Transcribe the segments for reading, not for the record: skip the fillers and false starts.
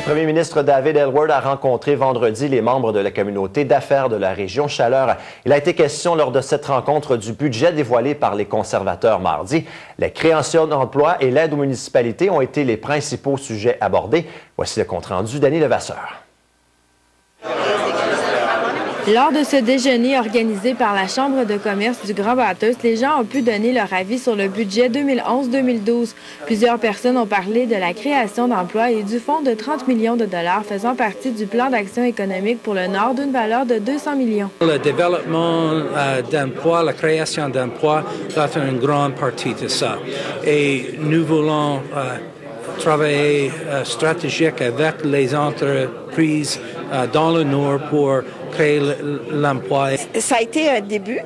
premier ministre David Aylward a rencontré vendredi les membres de la communauté d'affaires de la région Chaleur. Il a été question lors de cette rencontre du budget dévoilé par les conservateurs mardi. La création d'emplois et l'aide aux municipalités ont été les principaux sujets abordés. Voici le compte-rendu d'Annie Levasseur. Lors de ce déjeuner organisé par la Chambre de commerce du Grand-Bathurst, les gens ont pu donner leur avis sur le budget 2011-2012. Plusieurs personnes ont parlé de la création d'emplois et du fonds de 30 millions de dollars faisant partie du plan d'action économique pour le Nord d'une valeur de 200 millions. Le développement d'emplois, la création d'emplois doit être une grande partie de ça. Et nous voulons travailler stratégique avec les entreprises dans le Nord pour créer l'emploi. Ça a été un début.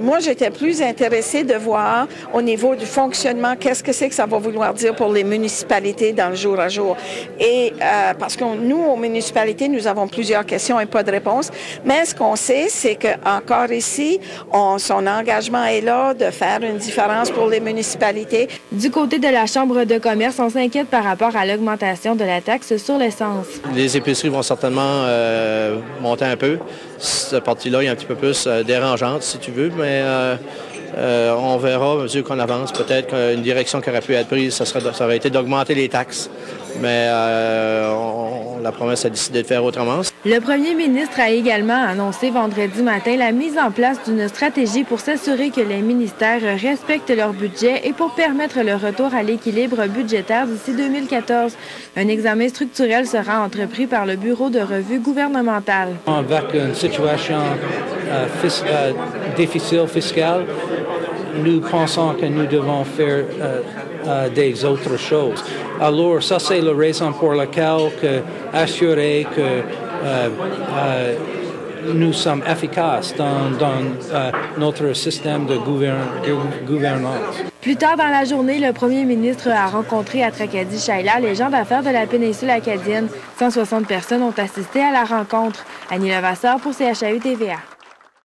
Moi, j'étais plus intéressée de voir au niveau du fonctionnement, qu'est-ce que c'est que ça va vouloir dire pour les municipalités dans le jour à jour. Et parce que nous, aux municipalités, nous avons plusieurs questions et pas de réponse. Mais ce qu'on sait, c'est qu'encore ici, son engagement est là de faire une différence pour les municipalités. Du côté de la Chambre de commerce, on s'inquiète par rapport à l'augmentation de la taxe sur l'essence. Les épiceries vont certainement monter un peu. Cette partie-là est un petit peu plus dérangeante, si tu veux, mais on verra à mesure qu'on avance. Peut-être qu'une direction qui aurait pu être prise, ça aurait été d'augmenter les taxes, mais la promesse a décidé de faire autrement. Le premier ministre a également annoncé vendredi matin la mise en place d'une stratégie pour s'assurer que les ministères respectent leur budget et pour permettre le retour à l'équilibre budgétaire d'ici 2014. Un examen structurel sera entrepris par le Bureau de revue gouvernementale. Avec une situation difficile fiscale, nous pensons que nous devons faire des autres choses. Alors, ça, c'est la raison pour laquelle assurer que nous sommes efficaces dans notre système de gouvernance. Plus tard dans la journée, le premier ministre a rencontré à Tracadie-Shaila les gens d'affaires de la péninsule acadienne. 160 personnes ont assisté à la rencontre. Annie Levasseur pour CHAU TVA.